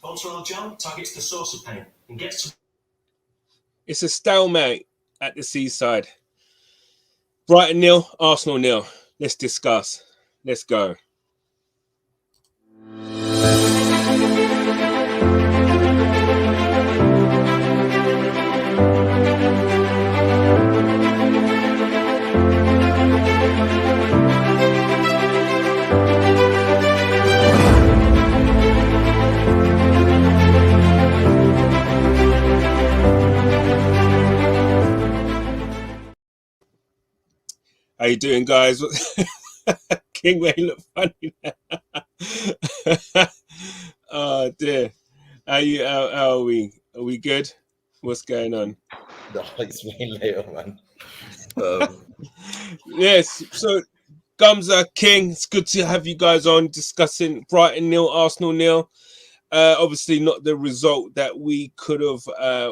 Voltron John targets the source of pain and gets to... It's a stalemate at the seaside. Brighton 0, Arsenal 0. Let's discuss. Let's go. How you doing, guys? King Way look funny now. Oh dear. How are we? Are we good? What's going on? No, explain later, man. Yes, so Gumza, King, it's good to have you guys on discussing Brighton 0, Arsenal 0. Obviously not the result that we could have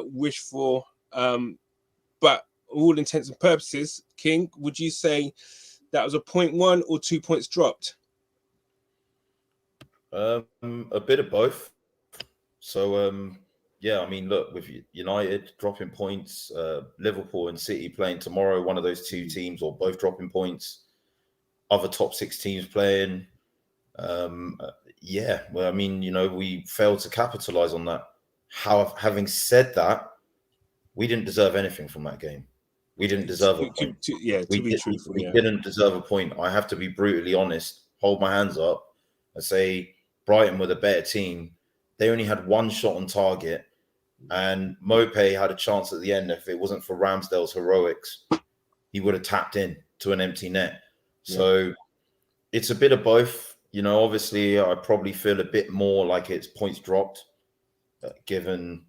wished for, but all intents and purposes, King, would you say that was a 0.1 or 2 points dropped? A bit of both. So, yeah, I mean, look, with United dropping points, Liverpool and City playing tomorrow, one of those two teams or both dropping points, other top six teams playing. Yeah, well, I mean, we failed to capitalize on that. Having said that, we didn't deserve anything from that game. We didn't deserve a point. We didn't deserve a point. I have to be brutally honest, hold my hands up and say Brighton were the better team. They only had one shot on target, and Mopé had a chance at the end. If it wasn't for Ramsdale's heroics, he would have tapped in to an empty net. Yeah. So it's a bit of both. Obviously, I probably feel a bit more like it's points dropped, given,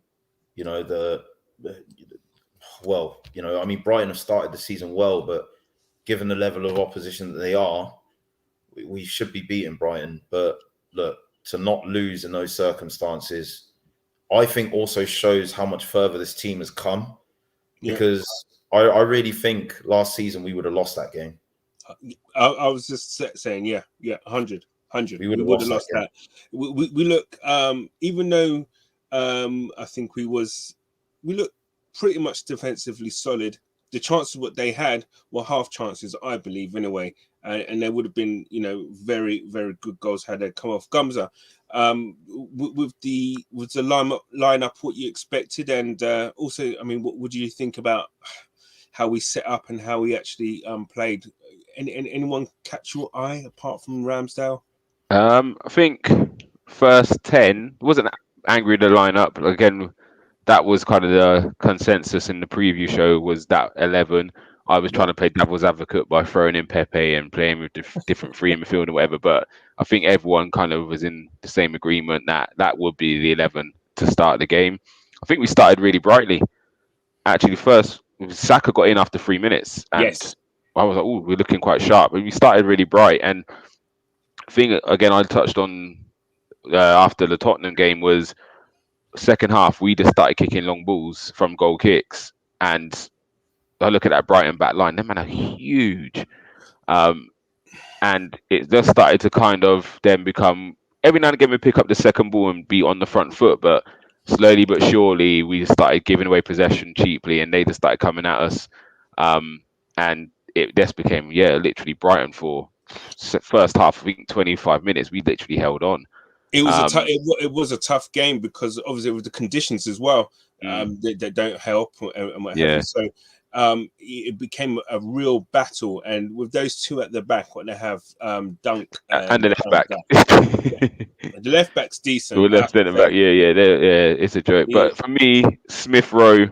I mean, Brighton have started the season well, but given the level of opposition that they are, we should be beating Brighton. But look, to not lose in those circumstances, I think also shows how much further this team has come. Yeah. Because I really think last season we would have lost that game. I was just saying, 100. We would have lost that. We look, even though I think we look pretty much defensively solid. The chances what they had were half chances, I believe, in a way, and there would have been, very, very good goals had they come off. Gumza, with the lineup, what you expected, and also, I mean, what do you think about how we set up and how we actually played? Anyone catch your eye apart from Ramsdale? I think first 10 wasn't angry at the lineup, but again, that was kind of the consensus in the preview show, was that 11. I was trying to play devil's advocate by throwing in Pepe and playing with different free in midfield or whatever, but I think everyone kind of was in the same agreement that that would be the 11 to start the game. I think we started really brightly. Actually, first, Saka got in after 3 minutes, and yes. I was like, "Oh, we're looking quite sharp." But we started really bright, and the thing again I touched on after the Tottenham game was second half we just started kicking long balls from goal kicks, and I look at that Brighton back line, them men are huge, and it just started to kind of then become, every now and again we pick up the second ball and be on the front foot, but slowly but surely we started giving away possession cheaply, and they just started coming at us, and it just became literally Brighton for first half, I think 25 minutes we literally held on. It was it was a tough game because obviously with the conditions as well, they don't help and what have you. So it became a real battle, and with those two at the back, what they have, Dunk and the left back. The left back's decent. The left centre back, it's a joke. Yeah. But for me, Smith Rowe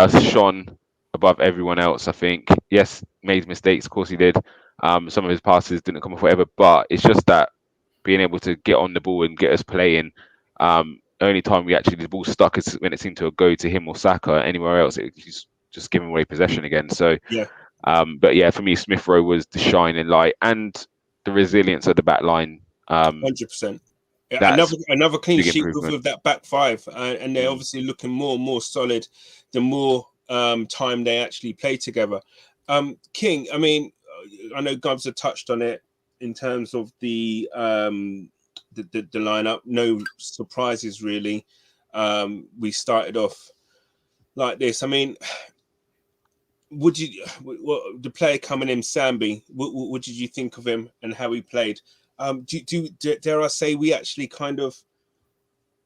shone above everyone else. I think yes, made mistakes, of course he did. Some of his passes didn't come off, whatever. But it's just that being able to get on the ball and get us playing. Only time we actually the ball stuck is when it seemed to go to him or Saka. Anywhere else, he's just giving away possession again. So but yeah, for me, Smith Rowe was the shining light and the resilience of the back line. 100%. Another clean sheet with that back five, and they're obviously looking more and more solid the more time they actually play together. King, I mean, I know Gubs have touched on it in terms of the the lineup. No surprises really. We started off like this. I mean, the player coming in, Sambi? What did you think of him and how he played? Dare I say we actually kind of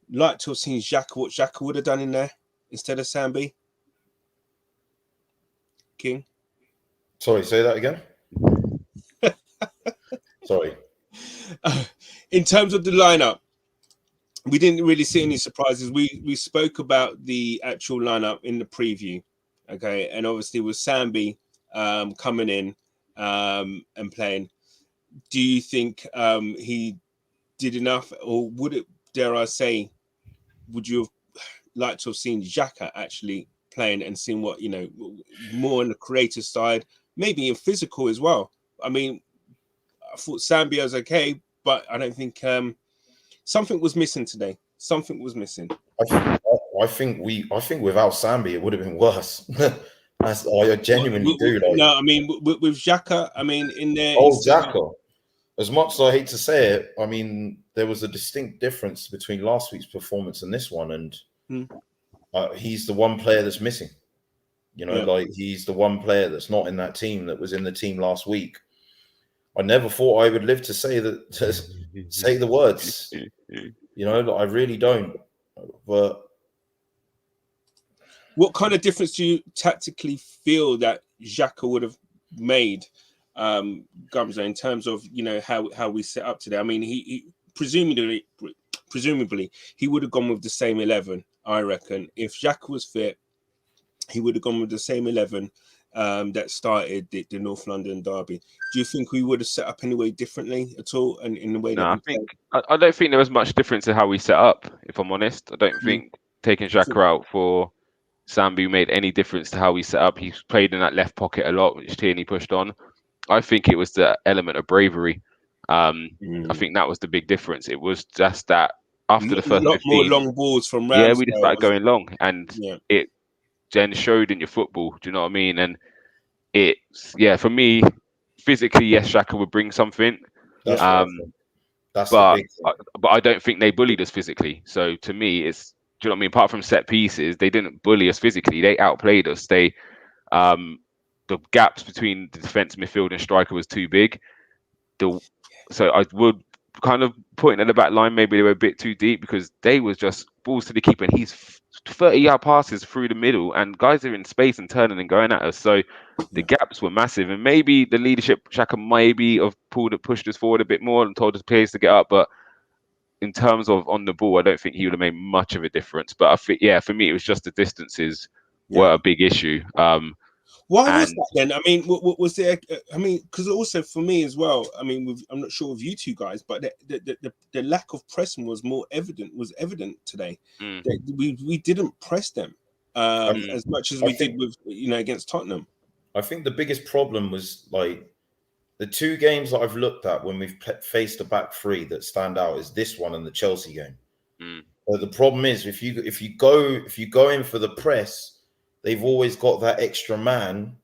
like to have seen Xhaka, what Xhaka would have done in there instead of Sambi? King? Sorry, say that again. Sorry. In terms of the lineup, we didn't really see any surprises. We spoke about the actual lineup in the preview, okay, and obviously with Sambi coming in and playing. Do you think he did enough, or would it? Dare I say, would you have liked to have seen Xhaka actually playing and seeing what more on the creative side, maybe in physical as well? I mean, I thought Sambi was okay, but I don't think something was missing today. Something was missing. I think without Sambi, it would have been worse. I genuinely do. No, I mean with Xhaka, I mean in there. Oh, Xhaka. As much as I hate to say it, I mean there was a distinct difference between last week's performance and this one, and he's the one player that's missing. Like he's the one player that's not in that team that was in the team last week. I never thought I would live to say that, to say the words. I really don't. But what kind of difference do you tactically feel that Xhaka would have made, Gumzo, in terms of how we set up today? I mean, he presumably he would have gone with the same 11. I reckon if Xhaka was fit, he would have gone with the same 11 that started the North London derby. Do you think we would have set up anyway differently at all? And in the way that I don't think there was much difference in how we set up. If I'm honest, I don't think taking Xhaka out for Sambi made any difference to how we set up. He played in that left pocket a lot, which Tierney pushed on. I think it was the element of bravery. I think that was the big difference. It was just that after the first 15, more long balls from Ramsdale. Yeah, we just started going long, and it then showed in your football. Do you know what I mean? And for me, physically, yes, Xhaka would bring something. But I don't think they bullied us physically. So to me, it's, do you know what I mean? Apart from set pieces, they didn't bully us physically. They outplayed us. The gaps between the defense, midfield, and striker was too big. So I would kind of point at the back line, maybe they were a bit too deep because they was just balls to the keeper, and he's 30-yard passes through the middle, and guys are in space and turning and going at us. So the gaps were massive, and maybe the leadership, Xhaka maybe have pushed us forward a bit more and told us players to get up. But in terms of on the ball, I don't think he would have made much of a difference. But I think, for me, it was just the distances were a big issue. Why was that then? I mean, what was there? I mean, because also for me as well. I mean, I'm not sure of you two guys, but the lack of pressing was evident today. That we didn't press them as much as we did with against Tottenham. I think the biggest problem was like the two games that I've looked at when we've faced a back three that stand out is this one and the Chelsea game. But the problem is if you go in for the press, they've always got that extra man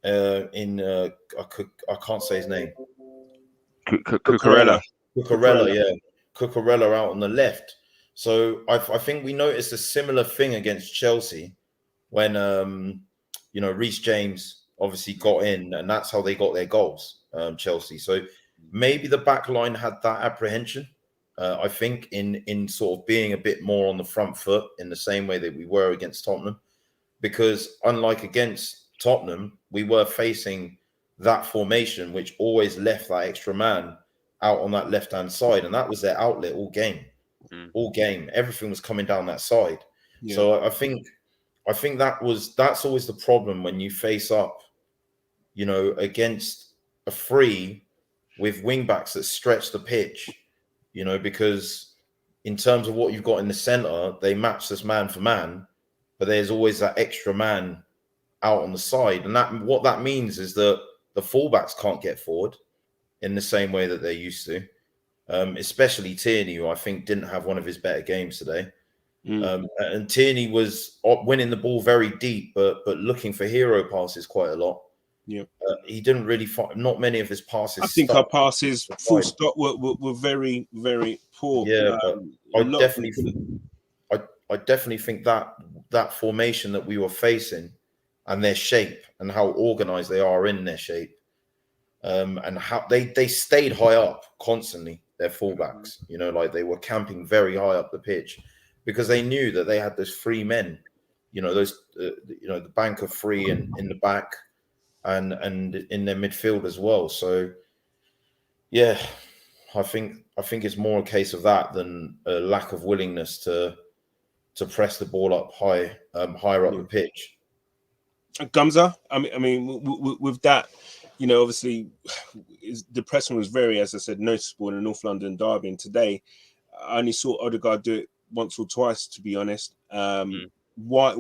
I can't say his name. Cucurella. Cucurella out on the left. So I think we noticed a similar thing against Chelsea when Reece James obviously got in, and that's how they got their goals, Chelsea. So maybe the back line had that apprehension. I think in sort of being a bit more on the front foot in the same way that we were against Tottenham. Because unlike against Tottenham, we were facing that formation, which always left that extra man out on that left-hand side. And that was their outlet all game. All game. Everything was coming down that side. Yeah. So I think that's always the problem when you face up, against a free with wing-backs that stretch the pitch, because in terms of what you've got in the centre, they match this man for man. But there's always that extra man out on the side. And what that means is that the fullbacks can't get forward in the same way that they used to, especially Tierney, who I think didn't have one of his better games today. And Tierney was winning the ball very deep, but looking for hero passes quite a lot. Yeah. He didn't really find. Not many of his passes. I think our passes, full stop, were very, very poor. Yeah, but I definitely think that formation that we were facing, and their shape, and how organized they are in their shape, and how they stayed high up constantly. Their fullbacks, like they were camping very high up the pitch, because they knew that they had those free men, those the bank of free in the back, and in their midfield as well. So yeah, I think it's more a case of that than a lack of willingness to press the ball up higher up the pitch. Gumza, I mean, with that, obviously, the pressing was very, as I said, noticeable in the North London derby. And today, I only saw Odegaard do it once or twice, to be honest. Why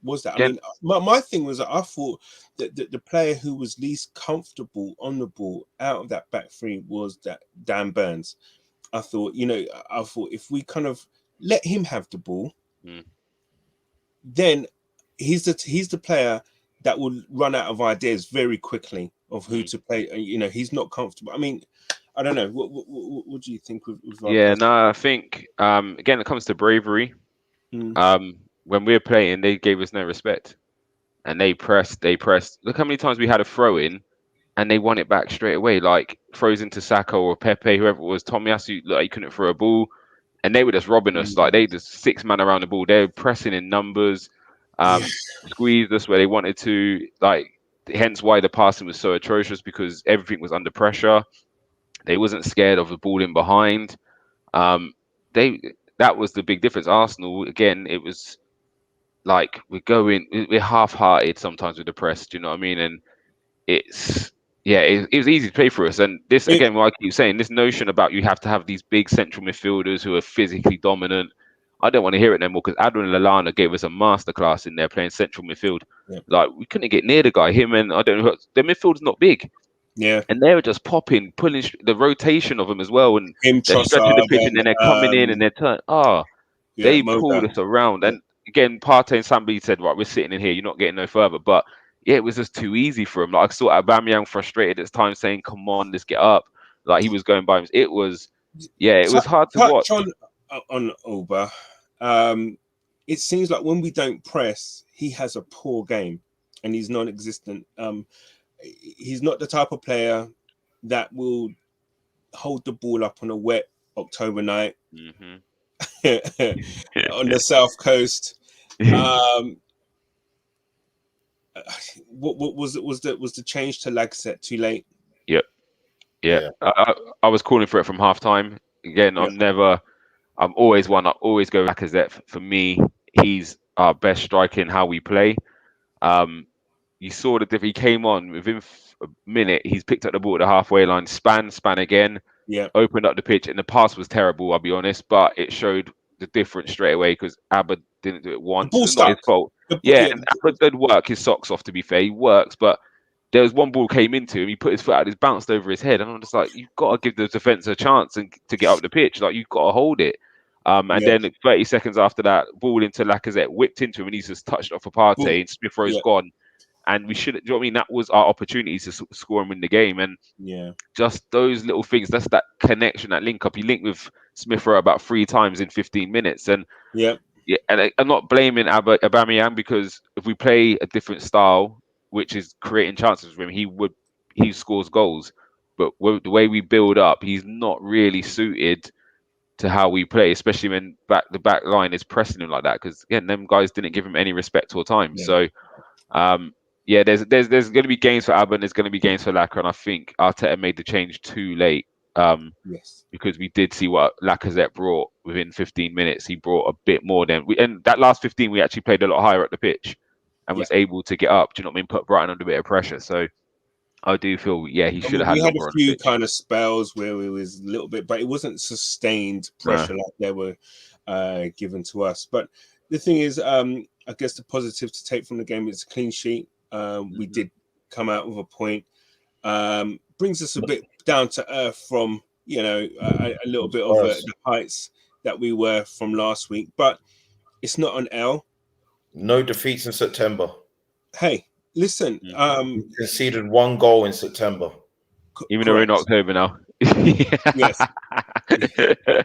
was that? I mean, my thing was that I thought that the player who was least comfortable on the ball out of that back three was that Dan Burns. I thought if we kind of let him have the ball, then he's the player that will run out of ideas very quickly of who to play. He's not comfortable. I mean, I don't know. What do you think with I think again, it comes to bravery. When we were playing, they gave us no respect, and they pressed. Look how many times we had a throw in, and they won it back straight away. Like throws into Saka or Pepe, whoever it was. Tomiyasu, like he couldn't throw a ball, and they were just robbing us. Like they just 6 man around the ball. They're pressing in numbers, squeezed us where they wanted to. Like hence why the passing was so atrocious, because everything was under pressure. They wasn't scared of the ball in behind. That was the big difference. Arsenal, again, it was like we're half-hearted sometimes with the press. Do you know what I mean? And it was easy to play for us. And this, again, what I keep saying, this notion about you have to have these big central midfielders who are physically dominant, I don't want to hear it no more, because Adrian Lallana gave us a masterclass in there playing central midfield. Yeah. Like, we couldn't get near the guy. Him and, I don't know, the midfield's not big. Yeah. And they were just pulling the rotation of them as well. And they're stretching the pitch, and then they're coming in and they're turning. They pulled us around. And again, Partey and Sambi said, right, we're sitting in here, you're not getting no further. But yeah, it was just too easy for him. Like I saw Aubameyang frustrated at times, saying, come on, let's get up. Like he was going by him. It was hard to watch. On Oba, it seems like when we don't press, he has a poor game and he's non-existent. He's not the type of player that will hold the ball up on a wet October night on the South Coast. What was the change to Lacazette too late? Yeah. I was calling for it from halftime. Again, I'm always go Lacazette. For me, he's our best striker in how we play. You saw that if he came on within a minute, he's picked up the ball at the halfway line, span again, opened up the pitch, and the pass was terrible, I'll be honest, but it showed the difference straight away because Abba didn't do it once. It's not his fault. And Abba did work his socks off, to be fair. He works, but there was one ball came into him, he put his foot out, it's bounced over his head, and I'm just like, you've got to give the defence a chance to get up the pitch. Like, you've got to hold it. Then 30 seconds after that, ball into Lacazette, whipped into him, and he's just touched off a Partey, and Smith Rowe's gone. And we should, do you know what I mean? That was our opportunity to score and win the game. And just those little things, that's that connection, that link up. He linked with Smith Rowe about 3 times in 15 minutes. And and I'm not blaming Aubameyang, because if we play a different style, which is creating chances for him, he scores goals. But the way we build up, he's not really suited to how we play, especially when the back line is pressing him like that. Because again, them guys didn't give him any respect or time. So there's going to be games for Abba and there's going to be games for Lacazette, and I think Arteta made the change too late. Because we did see what Lacazette brought within 15 minutes. He brought a bit more than and that last 15 we actually played a lot higher at the pitch and was able to get up. Do you know what I mean? Put Brighton under a bit of pressure. So I do feel he should have had. We had a few kind of spells where we was a little bit, but it wasn't sustained pressure like they were given to us. But the thing is, I guess the positive to take from the game is a clean sheet. We did come out with a point. Brings us a bit down to earth from, a little bit of the heights that we were from last week. But it's not an L. No defeats in September. Hey, listen, we conceded 1 goal in September. Even though we're in October now. Yes.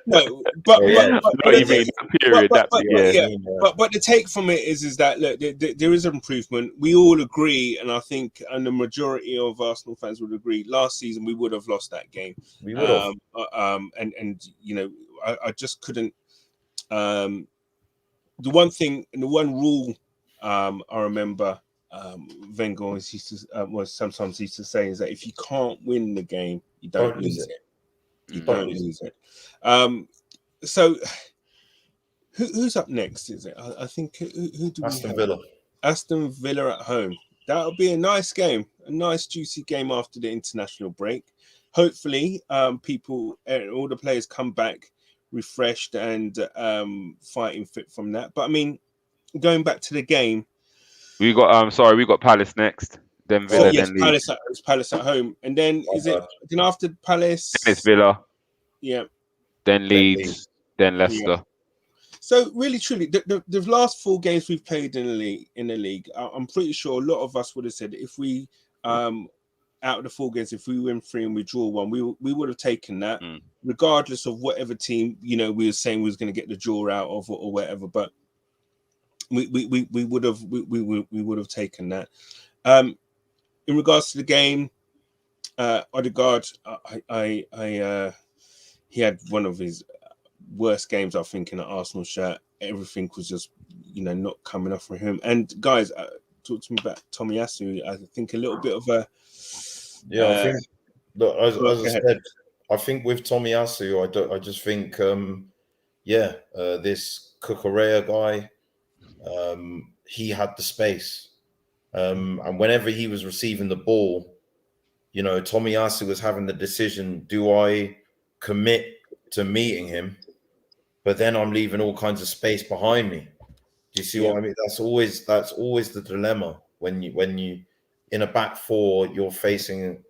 No, but the take from it is that look, there is improvement. We all agree, and I think, and the majority of Arsenal fans would agree. Last season, we would have lost that game. We would have. And you know, I just couldn't. The one thing and the one rule I remember Wenger sometimes used to say is that if you can't win the game, you don't lose it. You don't lose it. So who's up next? Is it? I think who do Aston we have? Villa. Aston Villa at home. That'll be a nice game, a nice juicy game after the international break. Hopefully, people, all the players come back refreshed and fighting fit from that. But I mean, going back to the game, we got Palace next. Then Villa, then Leeds. Palace at home, and then then after Palace? Then it's Villa. Yeah. Then Leeds. Then Leicester. Yeah. So really, truly, the last 4 games we've played in the league, I'm pretty sure a lot of us would have said if we, out of the 4 games, if we win 3 and we draw 1, we would have taken that, regardless of whatever team we were saying we was going to get the draw out of or whatever. But we would have taken that. In regards to the game, Odegaard, he had one of his worst games, I think, in an Arsenal shirt. Everything was just, not coming off for him. And guys, talk to me about Tomiyasu. I think a little bit of a... I think, look, as I said, I think with Tomiyasu, I just think, this Cucurella guy, he had the space. And whenever he was receiving the ball, Tomiyasu was having the decision, do I commit to meeting him, but then I'm leaving all kinds of space behind me? Do you see what I mean? That's always the dilemma when you in a back 4, you're facing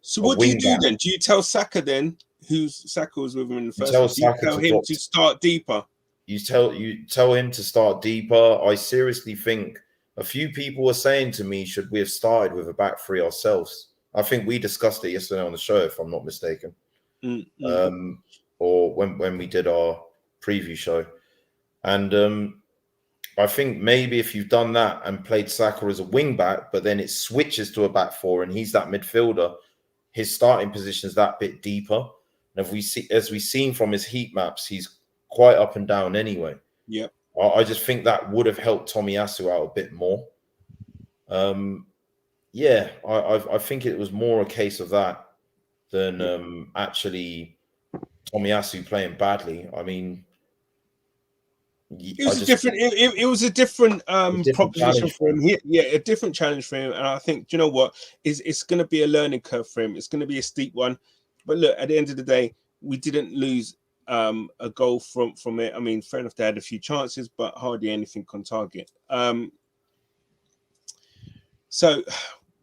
so what do you do then? Do you tell Saka then, Saka was with him in the first half? You tell him to start deeper? You tell him to start deeper. I seriously think a few people were saying to me, should we have started with a back 3 ourselves? I think we discussed it yesterday on the show, if I'm not mistaken. Or when we did our preview show. And I think maybe if you've done that and played Saka as a wing back, but then it switches to a back 4 and he's that midfielder, his starting position is that bit deeper. And as we've seen from his heat maps, he's quite up and down anyway. Yeah. I just think that would have helped Tomiyasu out a bit more. I think it was more a case of that than actually Tomiyasu playing badly. I mean, it was a different proposition for him. A different challenge for him. And I think, do you know what? It's going to be a learning curve for him. It's going to be a steep one. But look, at the end of the day, we didn't lose a goal from it. I mean, fair enough, they had a few chances, but hardly anything on target. So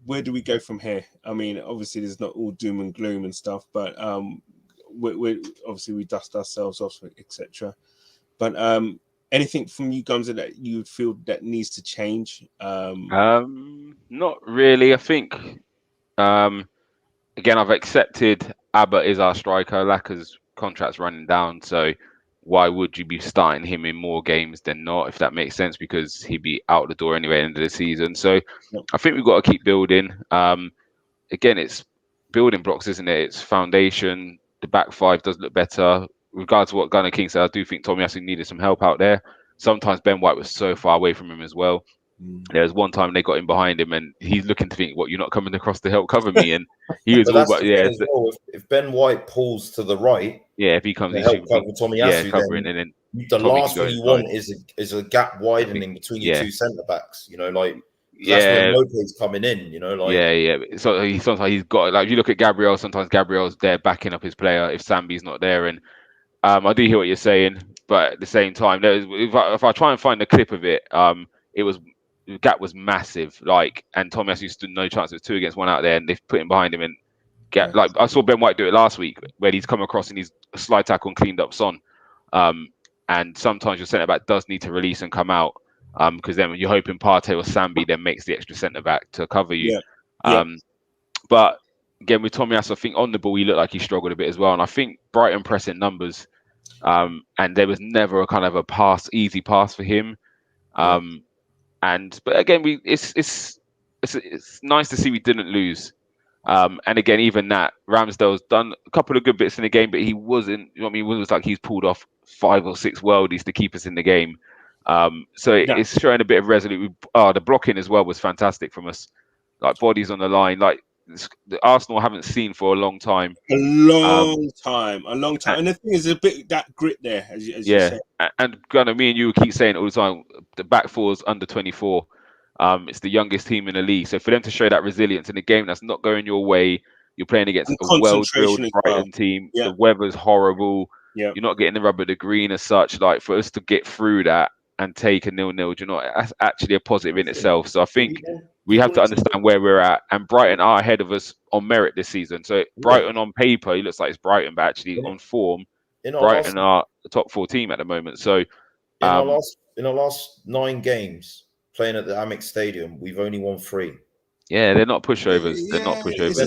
where do we go from here? I mean, obviously there's not all doom and gloom and stuff, but we obviously we dust ourselves off, etc. But anything from you guys that you feel that needs to change? Not really. I think again, I've accepted Abba is our striker. Laka's contract's running down, so why would you be starting him in more games than not, if that makes sense? Because he'd be out the door anyway at the end of the season. So I think we've got to keep building. Again, it's building blocks, isn't it? It's foundation. The back 5 does look better. Regards to what Gunnar King said, I do think Tomiyasu needed some help out there. Sometimes Ben White was so far away from him as well. There was one time they got him behind him, and he's looking to think, "What, you're not coming across to help cover me?" And he was all about, If Ben White pulls to the right, if he comes, to help cover Tomiyasu, covering, and then the last thing you want is a gap widening between your 2 centre backs. That's when Lopez coming in. So sometimes he's got, like, you look at Gabriel. Sometimes Gabriel's there backing up his player if Sambi's not there, and I do hear what you're saying, but at the same time, if I try and find the clip of it, the gap was massive, and Tomiyasu stood no chance. It was 2 against 1 out there, and they've put him behind him. And I saw Ben White do it last week, where he's come across and he's a slide tackle and cleaned up Son. And sometimes your centre back does need to release and come out. because then you're hoping Partey or Sambi then makes the extra centre back to cover you. Yeah. But again, with Tomiyasu, I think on the ball he looked like he struggled a bit as well, and I think Brighton pressing numbers, and there was never a kind of a easy pass for him. But again, it's nice to see we didn't lose. And again, even that Ramsdale's done a couple of good bits in the game, but he wasn't. You know what I mean? It was like he's pulled off 5 or 6 worldies to keep us in the game. So it's showing a bit of resolute. The blocking as well was fantastic from us. Like bodies on the line, like the Arsenal haven't seen for a long time. A long time. And the thing is, a bit that grit there, as you said. And kind of me and you keep saying all the time, the back four is under 24. It's the youngest team in the league. So for them to show that resilience in a game that's not going your way, you're playing against a well-drilled Brighton team. The weather's horrible. You're not getting the rub of the green as such. Like for us to get through that and take a 0-0, that's actually a positive in itself. So I think we have to understand where we're at. And Brighton are ahead of us on merit this season. So Brighton on paper, it looks like it's Brighton, but actually on form, Brighton are the top 4 team at the moment. So in our last 9 games playing at the Amex Stadium, we've only won 3. Yeah, they're not pushovers. They're not pushovers.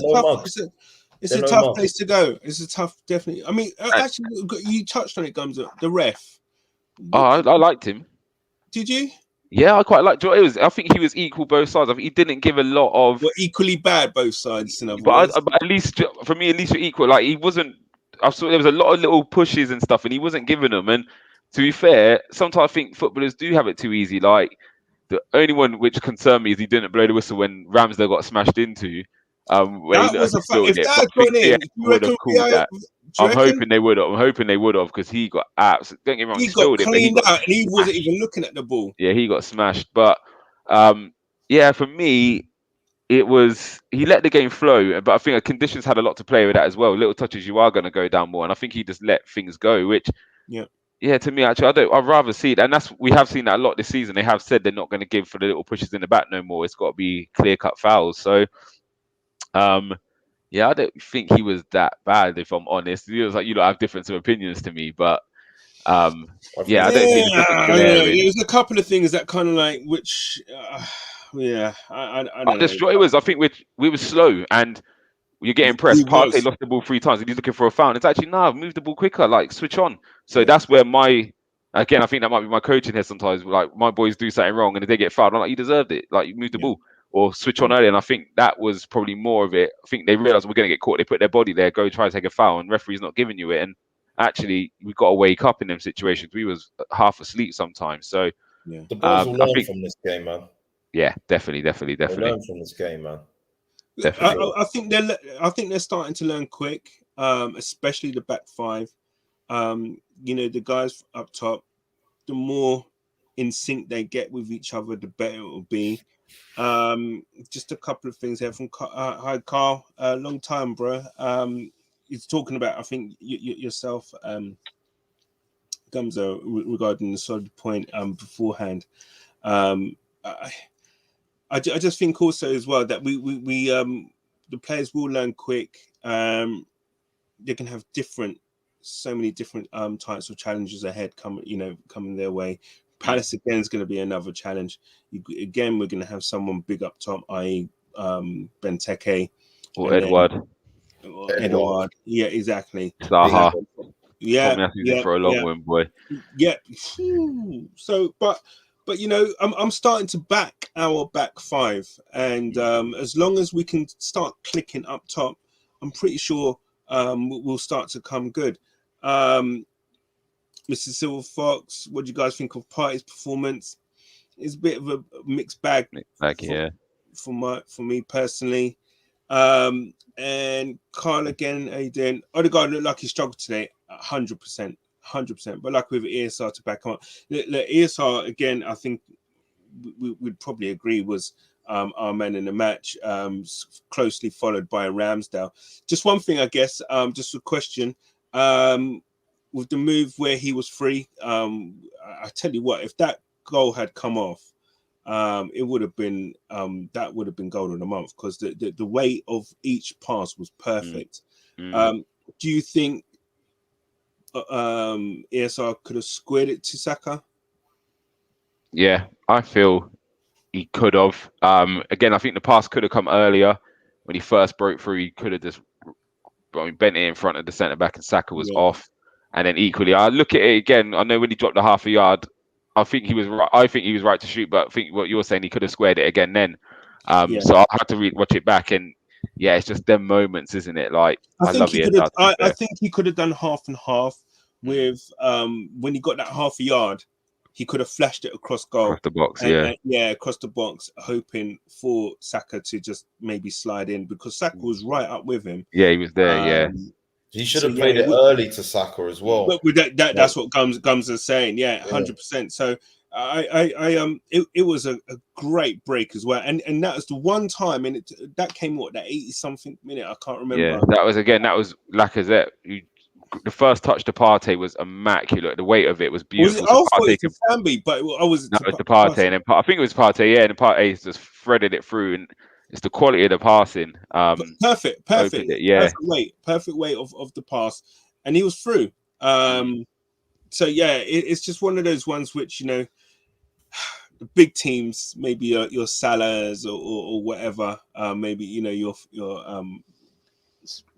It's a tough place to go. It's a tough, definitely. I mean, actually, you touched on it, Gumzo. The ref. I liked him. Did you? Yeah, I quite liked it. I think he was equal both sides. I think he didn't give a lot of. Well, equally bad both sides. But at least for me, at least you're equal. Like he wasn't. I saw there was a lot of little pushes and stuff, and he wasn't giving them. And to be fair, sometimes I think footballers do have it too easy. Like the only one which concerned me is he didn't blow the whistle when Ramsdale got smashed into. That was a fact. If that had gone in, would have called that. I'm hoping they would have because he got absolutely. Don't get me wrong, he got cleaned out and he wasn't even looking at the ball. Yeah, he got smashed. But for me, it was he let the game flow. But I think the conditions had a lot to play with that as well. Little touches, you are going to go down more, and I think he just let things go. Which, to me actually, I'd rather see it, and we have seen that a lot this season. They have said they're not going to give for the little pushes in the back no more. It's got to be clear-cut fouls. So, I don't think he was that bad, if I'm honest. It was like you don't have different opinions to me, but I don't think there's a couple of things that kind of like which I don't know. It was. I think we were slow and you're getting pressed. Partey lost the ball 3 times and he's looking for a foul. It's actually move the ball quicker, like switch on. So that's where I think that might be my coaching here sometimes. Like my boys do something wrong and if they get fouled, I'm like, you deserved it. Like you moved the ball. Or switch on early, and I think that was probably more of it. I think they realized we're going to get caught. They put their body there, go try to take a foul, and referee's not giving you it. And actually, we've got to wake up in them situations. We was half asleep sometimes. So the boys will learn from this game, man. Yeah, definitely. They'll learn from this game, man. Definitely. I think they're starting to learn quick, especially the back 5. The guys up top. The more in sync they get with each other, the better it will be. Just a couple of things here from hi Carl, long time, bro. He's talking about, I think yourself, Gumzo, regarding the solid point beforehand. I just think also as well that we the players will learn quick. They can have so many different types of challenges ahead coming their way. Palace again is going to be another challenge. Again, we're going to have someone big up top, i.e. Benteke or Edward. Edward. Yeah, exactly. Zaha. Yeah, for a long one, boy. Yeah. So, but I'm starting to back our back 5, and as long as we can start clicking up top, I'm pretty sure we'll start to come good. Mr. Silver Fox, what do you guys think of Partey's performance? It's a bit of a mixed bag. For me personally. And Carl again, how you doing? Odegaard looked like he struggled today, 100%. But like with ESR to back up, ESR again, I think we'd probably agree was our man in the match, closely followed by Ramsdale. Just one thing, I guess, just a question. With the move where he was free, I tell you what, if that goal had come off, it would have been that would have been goal of the month because the weight of each pass was perfect. Do you think ESR could have squared it to Saka? Yeah, I feel he could have. Again, I think the pass could have come earlier when he first broke through. He could have just bent it in front of the centre back, and Saka was off. And then equally, I look at it again. I know when he dropped the half a yard, I think he was right. I think he was right to shoot, but I think what you're saying, he could have squared it again then. So I had to watch it back, and yeah, it's just them moments, isn't it? Like I love it. I think he could have done half and half with when he got that half a yard. He could have flashed it across goal. Across the box, across the box, hoping for Saka to just maybe slide in because Saka was right up with him. Yeah, he was there, He should have played it early to Saka as well. But with that's what Gums is saying. 100%. So it was a great break as well. And that was the one time, and that came that 80-something minute. I can't remember. Yeah, that was Lacazette. The first touch to Partey was immaculate. The weight of it was beautiful. I thought it was Sambi, but I was. No, it was the Partey, and then I think it was Partey. Yeah, and Partey just threaded it through, and it's the quality of the passing. Perfect. Perfect weight of the pass, and he was through. So yeah, it's just one of those ones which the big teams, maybe your Salahs or whatever, maybe your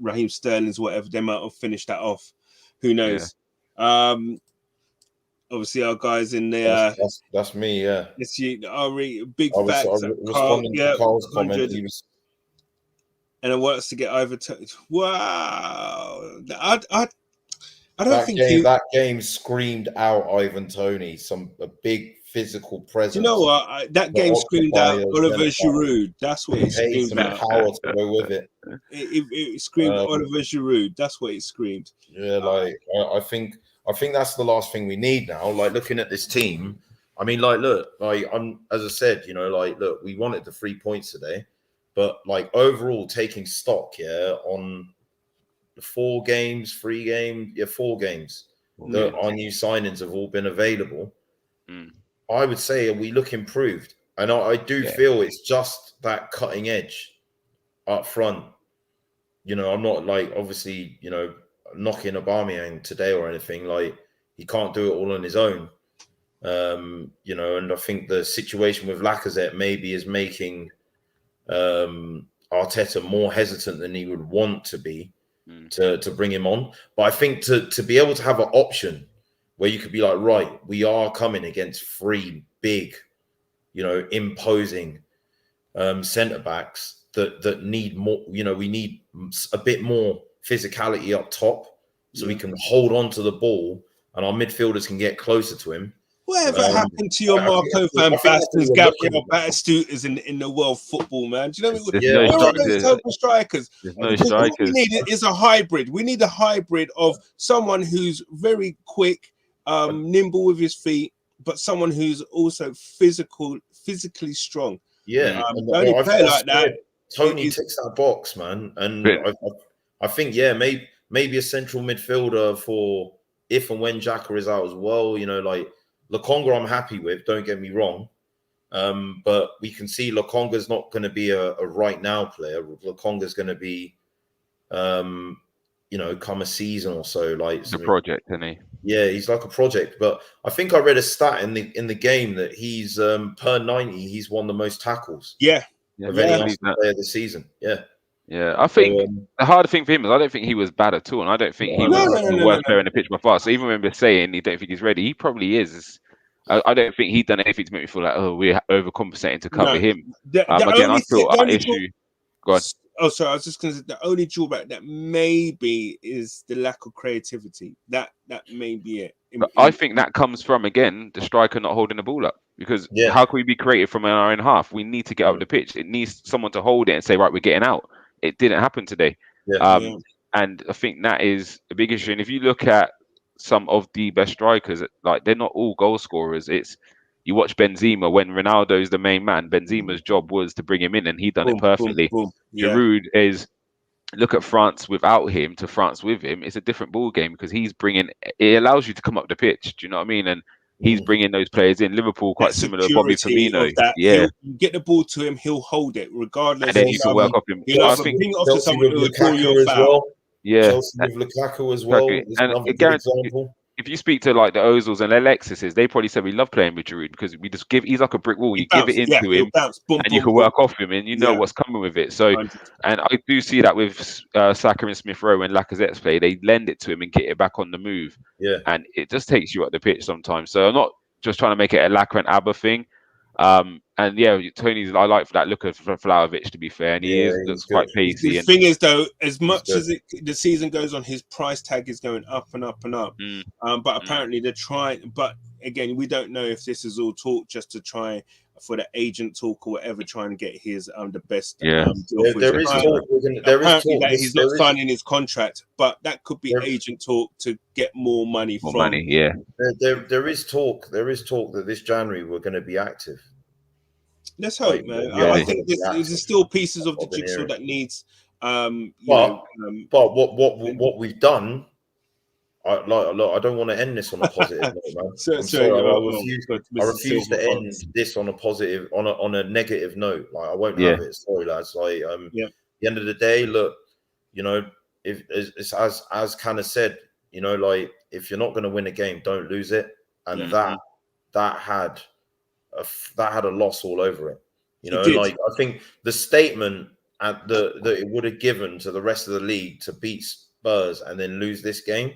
Raheem Sterling's, whatever, they might have finished that off. Who knows? Obviously, our guys in there. That's me. Yeah, it's you. Big facts. Responding to Carl's comment. And it works to get over to. Wow, I don't think that game screamed out Ivan Toney, a big physical presence. You know what? That game screamed out Oliver Giroud. That's what it screamed out. Power to go with it. It screamed Oliver Giroud. That's what it screamed. Yeah, I think that's the last thing we need now. Like looking at this team, I mean, as I said, look, we wanted the 3 points today, but overall taking stock, on the 4 games, 3 games, 4 games that our new signings have all been available. I would say we look improved, and I do feel it's just that cutting edge up front. I'm not obviously knocking Aubameyang today or anything. He can't do it all on his own. And I think the situation with Lacazette maybe is making Arteta more hesitant than he would want to be to bring him on. But I think to be able to have an option where you could be like, right, we are coming against 3 big, imposing centre backs that need more. We need a bit more physicality up top, so we can hold on to the ball and our midfielders can get closer to him. Whatever happened to your Marco van Basten's, Gabriel Batistutas in the world football, man? Do you know what I mean? There's no strikers. There's no strikers. What we need is a hybrid. We need a hybrid of someone who's very quick, nimble with his feet, but someone who's also physically strong. Yeah, the only player like that. Tony ticks that box, man, and I think maybe a central midfielder for if and when Xhaka is out as well. Lokonga, I'm happy with. Don't get me wrong, but we can see Lokonga's not going to be a right now player. Lokonga's going to be, come a season or so. The project, isn't he? Yeah, he's like a project. But I think I read a stat in the game that he's per 90, he's won the most tackles. Of any player this season. Yeah, I think the hard thing for him is I don't think he was bad at all, and I don't think he was the worst player in the pitch by far. So even when we're saying he don't think he's ready, he probably is. I don't think he's done anything to make me feel like, we're overcompensating to cover him. Again, I feel our issue. Go on. Oh, sorry. I was just going to say the only drawback that maybe is the lack of creativity. That may be it. But I think that comes from, again, the striker not holding the ball up. Because how can we be creative from our own half? We need to get up the pitch. It needs someone to hold it and say, right, we're getting out. It didn't happen today. And I think that is a big issue. And if you look at some of the best strikers, they're not all goal scorers. You watch Benzema when Ronaldo's the main man. Benzema's job was to bring him in, and he done it perfectly. Giroud is, look at France without him to France with him. It's a different ball game because he's bringing. It allows you to come up the pitch. Do you know what I mean? And he's bringing those players in. Liverpool quite similar. Bobby Firmino. You get the ball to him, he'll hold it regardless. And then you can work off him. I think bring it off to someone who will draw your foul. Chelsea with Lukaku as well. And if you speak to like the Ozils and Alexises, they probably said we love playing with Giroud because we just give. He's like a brick wall. You give it into him, boom, and you can work off him, and you know what's coming with it. So, 100%. And I do see that with Saka and Smith Rowe and Lacazette's play, they lend it to him and get it back on the move. Yeah, and it just takes you up the pitch sometimes. So I'm not just trying to make it a Laka and Abba thing. And yeah, Tony's. I like that look of Vlahovic, to be fair, and he looks quite pacey. The thing is, though, as much as the season goes on, his price tag is going up and up and up. But apparently they're trying. But again, we don't know if this is all talk just to try for the agent talk or whatever, trying to get his the best. There is talk. That he's not signing his contract, but that could be agent talk to get more money from. Money, yeah. There is talk. There is talk that this January we're going to be active. Let's hope, man. Yeah. I think there's still pieces of the jigsaw that needs. But what we've done, I don't want to end this on a positive note, man. I'm sorry, I refuse to end this on a positive, on a negative note. Like I won't have it. Sorry, lads. Like at the end of the day, look, you know, if it's as kind of said, you know, like if you're not going to win a game, don't lose it, and that had a loss all over it. You know, like I think the statement that it would have given to the rest of the league to beat Spurs and then lose this game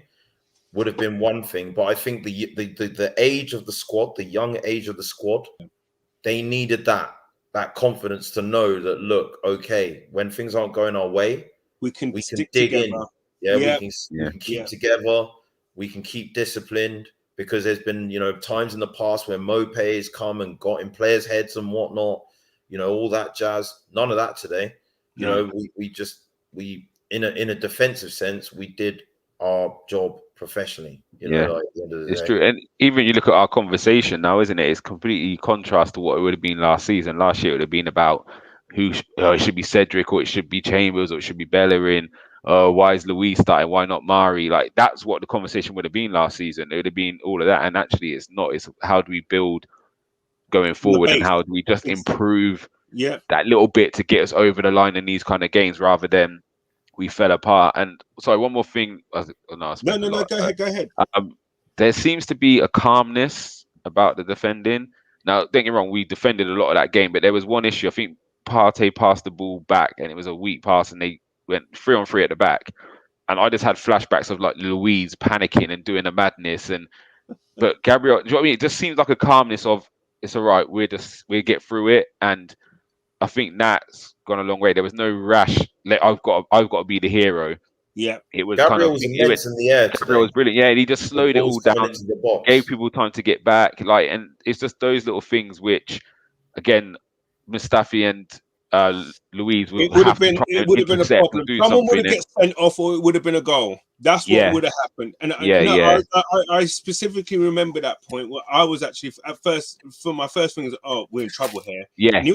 would have been one thing. But I think the age of the squad, the young age of the squad, they needed that confidence to know that, look, okay, when things aren't going our way, we can dig together. In. We can keep together. We can keep disciplined. Because there's been, you know, times in the past where Mope has come and got in players' heads and whatnot, you know, all that jazz. None of that today. You know, we in a defensive sense, we did our job professionally. You know, like at the end of the day. True. And even you look at our conversation now, isn't it? It's completely contrast to what it would have been last season. Last year it would have been about it should be Cedric or it should be Chambers or it should be Bellerin. Why is Luis starting? Why not Mari? Like that's what the conversation would have been last season. It would have been all of that, and actually, it's not. It's how do we build going forward, and how do we just improve that little bit to get us over the line in these kind of games, rather than we fell apart. And sorry, one more thing. No, go ahead. There seems to be a calmness about the defending. Now, don't get me wrong, we defended a lot of that game, but there was one issue. I think Partey passed the ball back, and it was a weak pass, and they went 3-on-3 at the back, and I just had flashbacks of like Louise panicking and doing a madness. But Gabriel, do you know what I mean? It just seems like a calmness of it's all right. We get through it, and I think that's gone a long way. There was no rash. Like, I've got to be the hero. Yeah, it was Gabriel was immense in the air. Gabriel was brilliant. Yeah, and he just slowed it all down, gave people time to get back. Like, and it's just those little things which, again, Mustafi and Louise would have been a problem. Someone would have get sent off, or it would have been a goal. That's what would have happened. And I specifically remember that point where I was actually at first. For my first thing was, we're in trouble here. Yeah, and he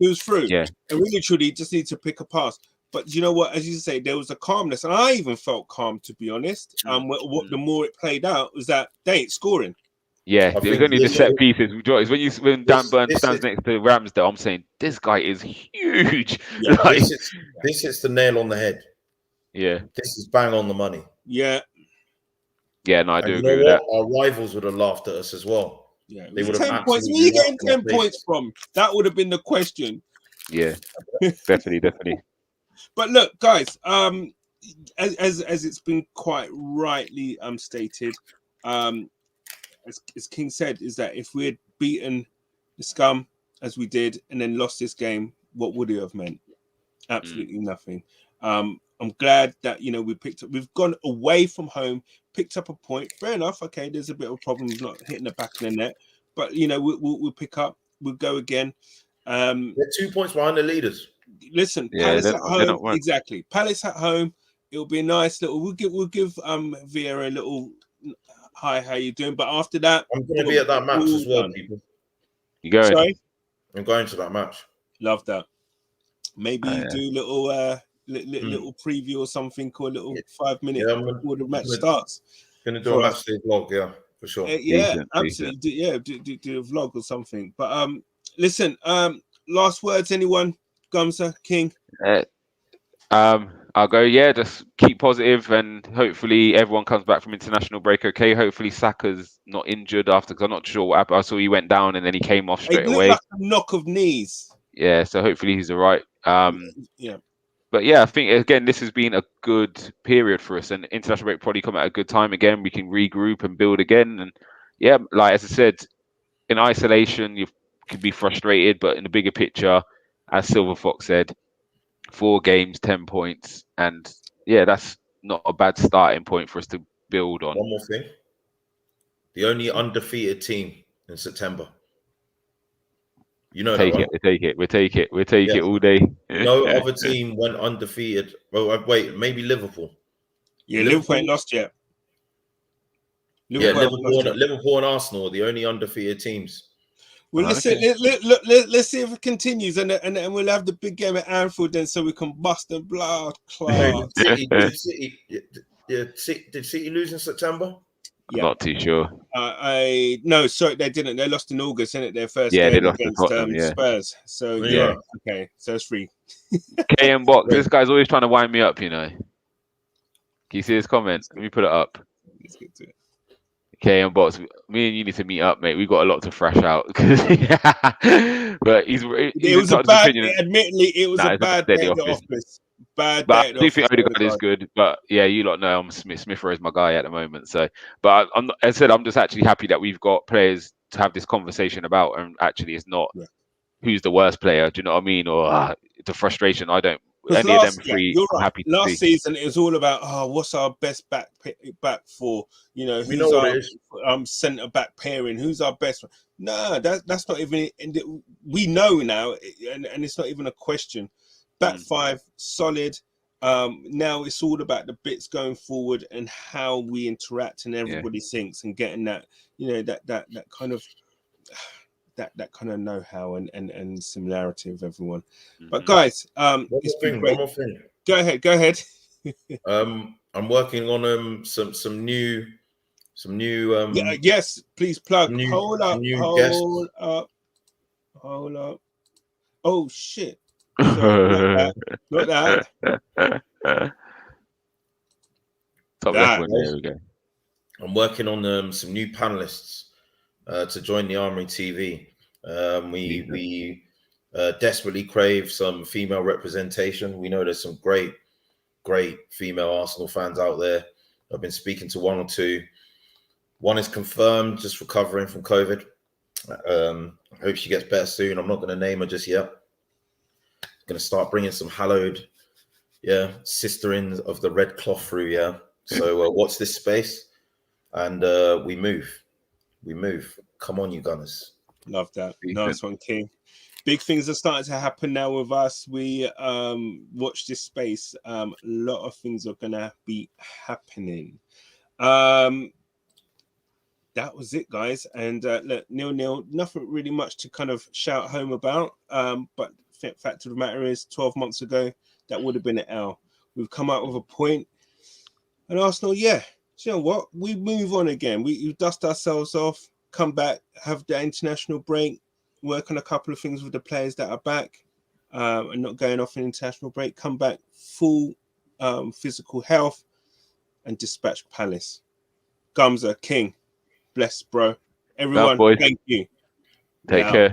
was through. Yeah, and really truly just need to pick a pass. But you know what? As you say, there was a calmness, and I even felt calm, to be honest. The more it played out was that they ain't scoring. Yeah, it was only the set pieces. When Dan Burn stands next to Ramsdale, I'm saying this guy is huge. Yeah, like, this is the nail on the head. Yeah, this is bang on the money. Yeah, no, I do agree with that. Our rivals would have laughed at us as well. Yeah, they would have 10 points. Where are you getting 10 points from? That would have been the question. Yeah, definitely. But look, guys, as it's been quite rightly stated, as King said, is that if we had beaten the scum as we did and then lost this game, what would it have meant? Absolutely nothing. I'm glad that we've gone away from home, picked up a point. Fair enough. Okay, there's a bit of a problem with not hitting the back of the net, but we'll pick up. We'll go again. They're 2 points behind the leaders. Listen, Palace at home, exactly. Palace at home. It'll be a nice little. We'll give Vieira a little. Hi, how you doing? But after that, I'm going to be at that match as well, people. You going? Sorry? I'm going to that match. Love that. Maybe do little preview or something, or a little 5 minute before the match starts. Going to do a match day vlog, for sure. Absolutely. Do a vlog or something. But listen. Last words, anyone? Gumsa, King. I I'll go, yeah, just keep positive and hopefully everyone comes back from international break okay. Hopefully Saka's not injured after, because I'm not sure what happened. I saw he went down and then he came off straight away. Like a knock of knees. Yeah, so hopefully he's all right. Yeah. But yeah, I think, again, this has been a good period for us, and international break probably come at a good time again. We can regroup and build again. And yeah, like as I said, in isolation, you could be frustrated, but in the bigger picture, as Silver Fox said, 4 games, 10 points. And yeah, that's not a bad starting point for us to build on. One more thing. The only undefeated team in September. You know take that, it, right? we take it all day. No other team went undefeated. Well, wait, maybe Liverpool. Yeah, Liverpool ain't lost yet. Liverpool and Arsenal are the only undefeated teams. Well, let's see if it continues, and we'll have the big game at Anfield then, so we can bust and blah. Did City lose in September? I'm not too sure. No, sorry, they didn't. They lost in August, isn't it? Their first game they lost against Spurs. So yeah, okay, so it's free. KM Box, this guy's always trying to wind me up, you know. Can you see his comment? Let me put it up. Let's get to it. KM Box, me and you need to meet up, mate. We got a lot to thrash out. But it was a bad. Admittedly, it was a bad day at the office. Bad day. But I do think Odegaard is good. But yeah, you lot know I'm Smith Rowe is my guy at the moment. So, but as I said, I'm just actually happy that we've got players to have this conversation about, and actually, it's not who's the worst player. Do you know what I mean? Or the frustration. I don't. Any of them three, I'm happy to last see. Season, it was all about what's our best back four? You know, who's our centre back pairing? Who's our best one? No, that's not even. We know now, and it's not even a question. Back 5 solid. Now it's all about the bits going forward and how we interact and everybody thinks and getting that, you know, that kind of that kind of know-how and similarity of everyone. But guys, it's been great. One more thing. Go ahead. I'm working on some new yes, please plug. Hold up. Oh shit. Sorry, not that. Top left one, there we go. I'm working on some new panelists to join the Armory TV. We desperately crave some female representation. We know there's some great female Arsenal fans out there. I've been speaking to one or two. One is confirmed, just recovering from COVID. I hope she gets better soon. I'm not going to name her just yet. Going to start bringing some hallowed, sisterings of the red cloth through, So watch this space, and we move. Come on, you Gunners. Love that. Nice one, King. Big things are starting to happen now with us. We watch this space. A lot of things are gonna be happening. That was it, guys. And look, nil, nothing really much to kind of shout home about. But fact of the matter is, 12 months ago, that would have been an L. We've come out with a point. And Arsenal, you know what? We move on again. We dust ourselves off, come back, have the international break, work on a couple of things with the players that are back and not going off an international break, come back full physical health and dispatch Palace. Gumza, King, bless, bro. Everyone, thank you. Take care.